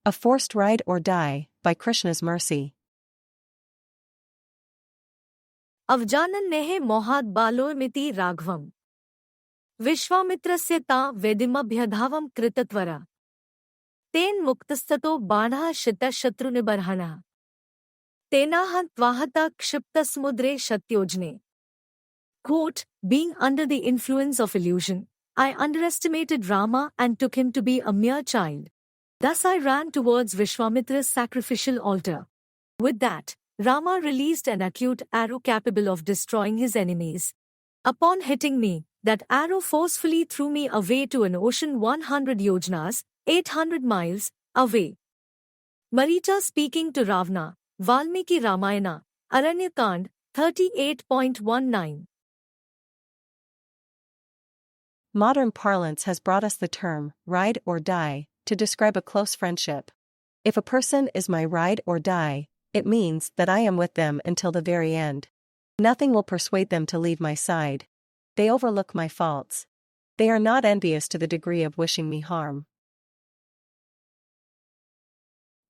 A forced ride or die, by Krishna's mercy. Avjanannehe mohat balormiti raghvam. Vishvamitrasya ta vedimabhyadhavam kritatvara. Ten muktastato banha shita shatrunibarhana. Tenahan tvahata kshiptasmudre shatyojne. Quote, being under the influence of illusion, I underestimated Rama and took him to be a mere child. Thus I ran towards Vishvamitra's sacrificial altar. With that, Rama released an acute arrow capable of destroying his enemies. Upon hitting me, that arrow forcefully threw me away to an ocean 100 yojanas, 800 miles, away. Maricha speaking to Ravana, Valmiki Ramayana, Aranya Kand, 38.19. Modern parlance has brought us the term, ride or die, to describe a close friendship. If a person is my ride or die, it means that I am with them until the very end. Nothing will persuade them to leave my side. They overlook my faults. They are not envious to the degree of wishing me harm.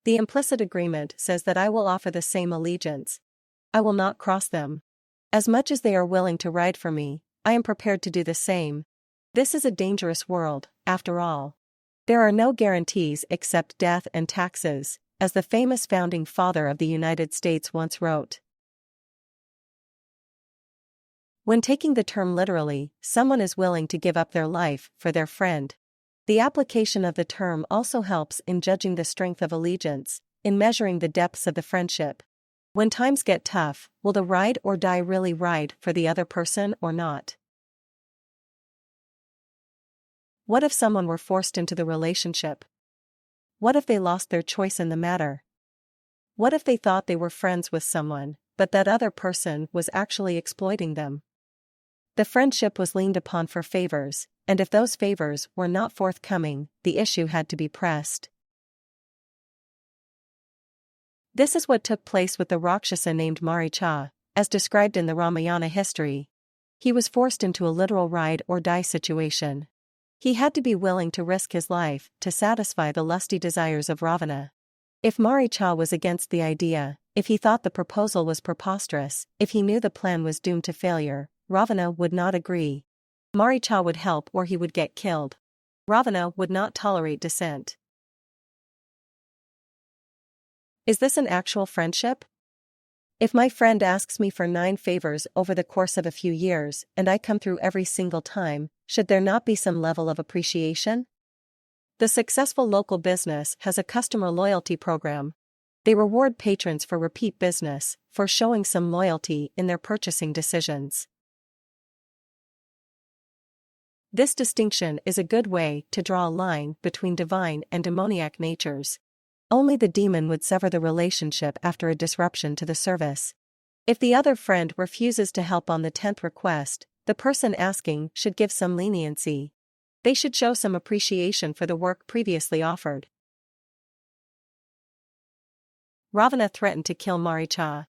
The implicit agreement says that I will offer the same allegiance. I will not cross them. As much as they are willing to ride for me, I am prepared to do the same. This is a dangerous world, after all. There are no guarantees except death and taxes, as the famous founding father of the United States once wrote. When taking the term literally, someone is willing to give up their life for their friend. The application of the term also helps in judging the strength of allegiance, in measuring the depths of the friendship. When times get tough, will the ride or die really ride for the other person or not? What if someone were forced into the relationship? What if they lost their choice in the matter? What if they thought they were friends with someone, but that other person was actually exploiting them? The friendship was leaned upon for favors, and if those favors were not forthcoming, the issue had to be pressed. This is what took place with the Rakshasa named Maricha, as described in the Ramayana history. He was forced into a literal ride or die situation. He had to be willing to risk his life to satisfy the lusty desires of Ravana. If Maricha was against the idea, if he thought the proposal was preposterous, if he knew the plan was doomed to failure, Ravana would not agree. Maricha would help or he would get killed. Ravana would not tolerate dissent. Is this an actual friendship? If my friend asks me for 9 favors over the course of a few years and I come through every single time, should there not be some level of appreciation? The successful local business has a customer loyalty program. They reward patrons for repeat business, for showing some loyalty in their purchasing decisions. This distinction is a good way to draw a line between divine and demoniac natures. Only the demon would sever the relationship after a disruption to the service. If the other friend refuses to help on the 10th request, the person asking should give some leniency. They should show some appreciation for the work previously offered. Ravana threatened to kill Maricha.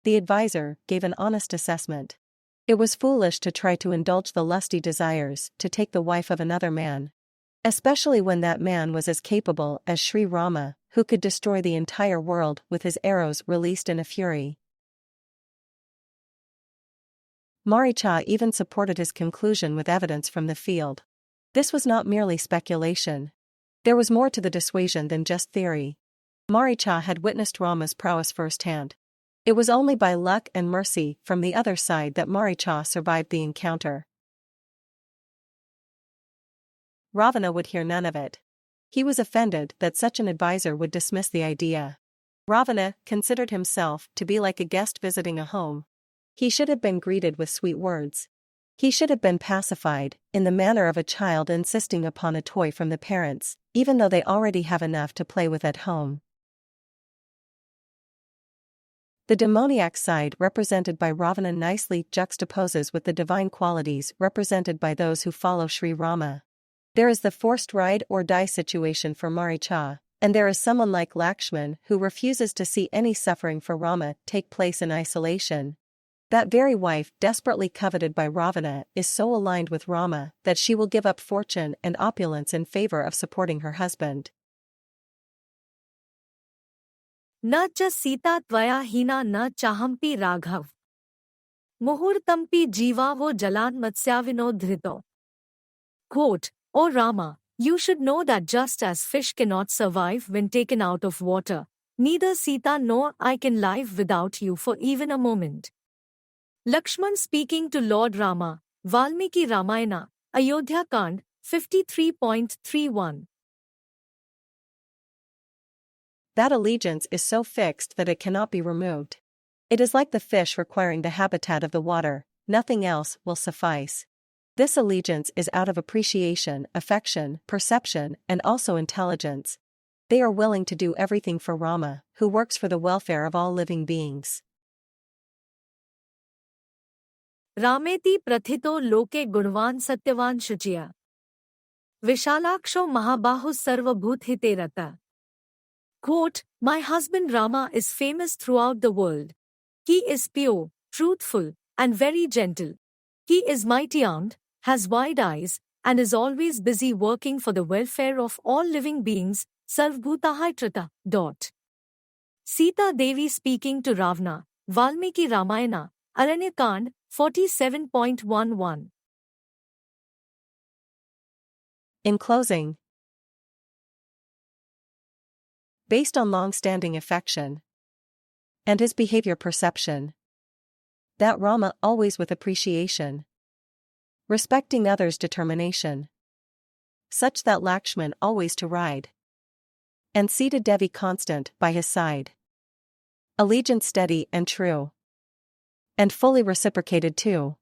The advisor gave an honest assessment. It was foolish to try to indulge the lusty desires to take the wife of another man. Especially when that man was as capable as Sri Rama, who could destroy the entire world with his arrows released in a fury. Maricha even supported his conclusion with evidence from the field. This was not merely speculation. There was more to the dissuasion than just theory. Maricha had witnessed Rama's prowess firsthand. It was only by luck and mercy from the other side that Maricha survived the encounter. Ravana would hear none of it. He was offended that such an advisor would dismiss the idea. Ravana considered himself to be like a guest visiting a home. He should have been greeted with sweet words. He should have been pacified, in the manner of a child insisting upon a toy from the parents, even though they already have enough to play with at home. The demoniac side represented by Ravana nicely juxtaposes with the divine qualities represented by those who follow Sri Rama. There is the forced ride or die situation for Maricha, and there is someone like Lakshman who refuses to see any suffering for Rama take place in isolation. That very wife desperately coveted by Ravana is so aligned with Rama that she will give up fortune and opulence in favor of supporting her husband. न च सीता त्वया हीना न चाहम्पि Raghav मुहूर्तम्पि जीवावो जलान्मत्स्याविनोधृतो. Quote, O Rama, you should know that just as fish cannot survive when taken out of water, neither Sita nor I can live without you for even a moment. Lakshman speaking to Lord Rama, Valmiki Ramayana, Aranya Kand, 53.31. That allegiance is so fixed that it cannot be removed. It is like the fish requiring the habitat of the water, nothing else will suffice. This allegiance is out of appreciation, affection, perception, and also intelligence. They are willing to do everything for Rama, who works for the welfare of all living beings. Rameti prathito loke gunvan satyavan shuchiya. Vishalaksho mahabahu sarvabhuthite rata. Quote, my husband Rama is famous throughout the world. He is pure, truthful, and very gentle. He is mighty-armed, has wide eyes, and is always busy working for the welfare of all living beings, sarvbhutahaitrata. Sita Devi speaking to Ravana, Valmiki Ramayana, Aranya Kand, 47.11. In closing, based on long-standing affection and his behavior perception, that Rama always with appreciation, respecting others' determination, such that Lakshman always to ride, and Sita Devi constant by his side, allegiance steady and true, and fully reciprocated too.